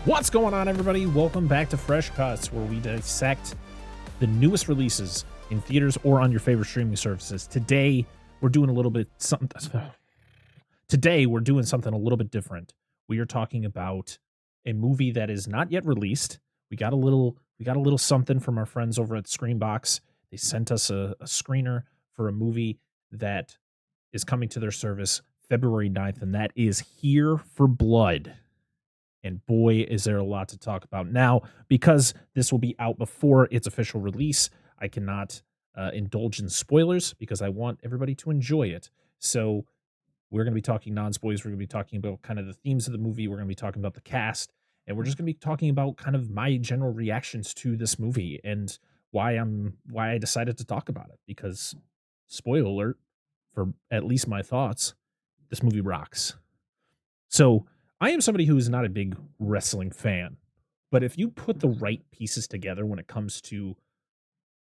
What's going on, everybody? Welcome back to Fresh Cuts, where we dissect the newest releases in theaters or on your favorite streaming services. Today, we're doing something a little bit different. We are talking about a movie that is not yet released. We got a little something from our friends over at SCREAMBOX. They sent us a screener for a movie that is coming to their service February 9th, and that is Here for Blood. And boy, is there a lot to talk about. Now, because this will be out before its official release, I cannot indulge in spoilers because I want everybody to enjoy it. So we're going to be talking non-spoilers. We're going to be talking about kind of the themes of the movie. We're going to be talking about the cast. And we're just going to be talking about kind of my general reactions to this movie and why I decided to talk about it. Because, spoiler alert, for at least my thoughts, this movie rocks. So I am somebody who is not a big wrestling fan, but if you put the right pieces together when it comes to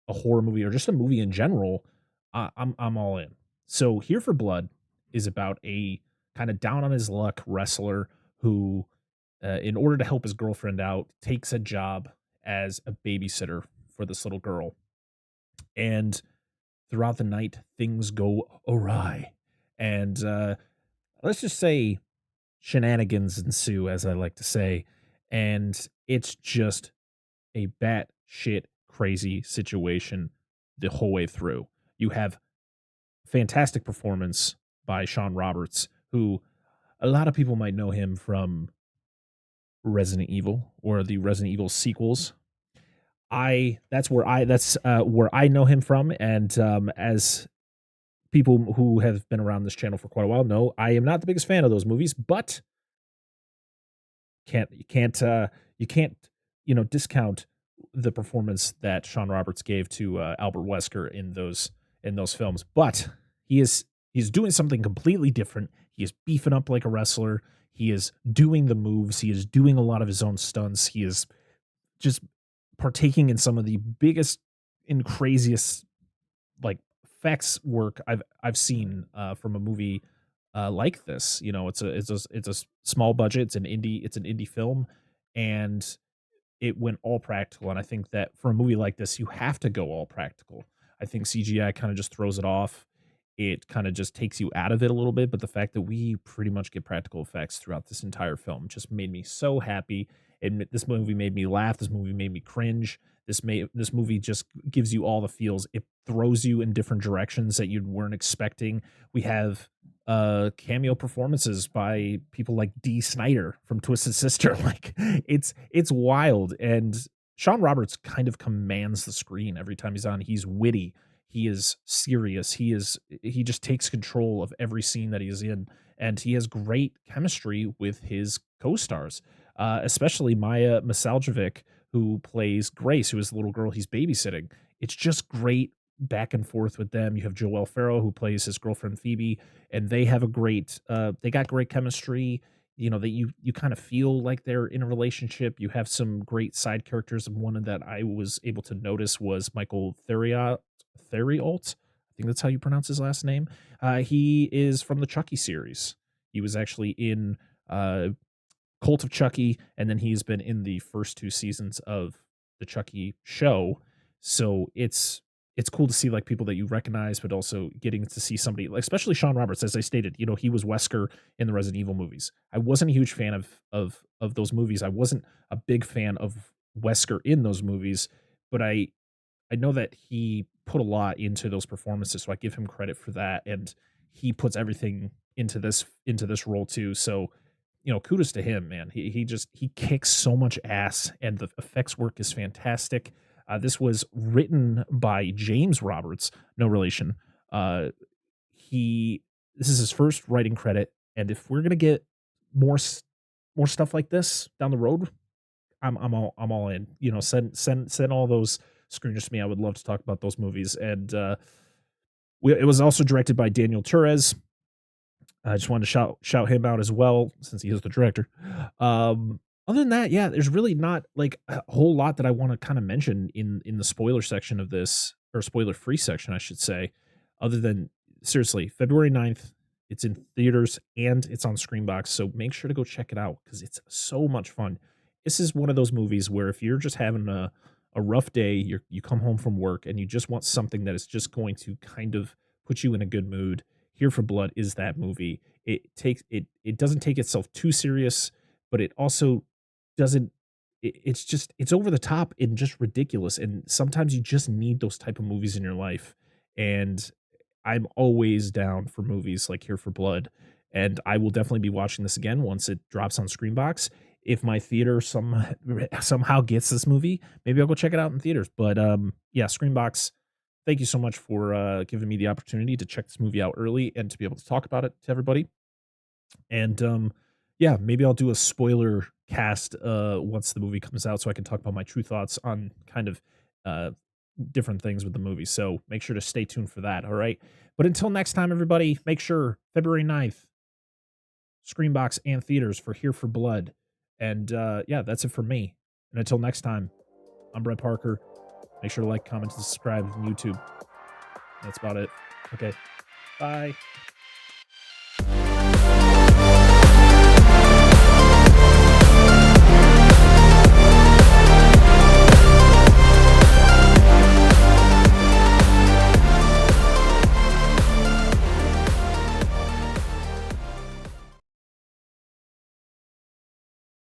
a horror movie or just a movie in general, I'm all in. So Here for Blood is about a kind of down on his luck wrestler who, in order to help his girlfriend out, takes a job as a babysitter for this little girl. And throughout the night, things go awry. And let's just say shenanigans ensue, as I like to say, and it's just a batshit crazy situation the whole way through. You have fantastic performance by Sean Roberts, who a lot of people might know him from Resident Evil or the Resident Evil sequels. That's where I know him from, and as people who have been around this channel for quite a while know, I am not the biggest fan of those movies, but you can't discount the performance that Sean Roberts gave to Albert Wesker in those films. But he's doing something completely different. He is beefing up like a wrestler. He is doing the moves. He is doing a lot of his own stunts. He is just partaking in some of the biggest and craziest like effects work I've seen from a movie like this. You know, it's a small budget. It's an indie film, and it went all practical. And I think that for a movie like this, you have to go all practical. I think CGI kind of just throws it off. It kind of just takes you out of it a little bit. But the fact that we pretty much get practical effects throughout this entire film just made me so happy. This movie made me laugh. This movie made me cringe. This movie just gives you all the feels. It throws you in different directions that you weren't expecting. We have cameo performances by people like Dee Snider from Twisted Sister. Like it's wild. And Sean Roberts kind of commands the screen every time he's on. He's witty. He is serious. He just takes control of every scene that he's in, and he has great chemistry with his co-stars, especially Maya Misaljevic, who plays Grace, who is the little girl he's babysitting. It's just great back and forth with them. You have Joelle Farrow, who plays his girlfriend Phoebe, and they have they got great chemistry. You know, that you kind of feel like they're in a relationship. You have some great side characters. And one that I was able to notice was Michael Theriault. I think that's how you pronounce his last name. He is from the Chucky series. He was actually in Cult of Chucky, and then he's been in the first two seasons of the Chucky show. So it's cool to see like people that you recognize, but also getting to see somebody, like, especially Sean Roberts, as I stated. You know, he was Wesker in the Resident Evil movies. I wasn't a huge fan of those movies. I wasn't a big fan of Wesker in those movies, but I know that he put a lot into those performances, so I give him credit for that. And he puts everything into this role too. So, you know, kudos to him, man. He kicks so much ass, and the effects work is fantastic. This was written by James Roberts, no relation. This is his first writing credit, and if we're gonna get more stuff like this down the road, I'm all in. You know, send all those screeners to me. I would love to talk about those movies. And it was also directed by Daniel Torres. I just wanted to shout him out as well, since he is the director. Other than that, yeah, there's really not like a whole lot that I want to kind of mention in the spoiler section of this, or spoiler free section, I should say, other than seriously, February 9th, it's in theaters and it's on SCREAMBOX. So make sure to go check it out because it's so much fun. this is one of those movies where if you're just having a rough day, you come home from work and you just want something that is just going to kind of put you in a good mood. Here for Blood is that movie. It doesn't take itself too serious, but it also doesn't it's just it's over the top and just ridiculous, and sometimes you just need those type of movies in your life, and I'm always down for movies like Here for Blood, and I will definitely be watching this again once it drops on Screambox. If my theater somehow gets this movie, maybe I'll go check it out in theaters, but, yeah, Screambox, thank you so much for, giving me the opportunity to check this movie out early and to be able to talk about it to everybody. And yeah, maybe I'll do a spoiler cast once the movie comes out so I can talk about my true thoughts on kind of uh different things with the movie. So make sure to stay tuned for that. All right. But until next time, everybody, make sure February 9th, Screenbox and theaters for Here for Blood. And yeah, that's it for me. And until next time, I'm Brett Parker. Make sure to like, comment, and subscribe on YouTube. That's about it. Okay. Bye.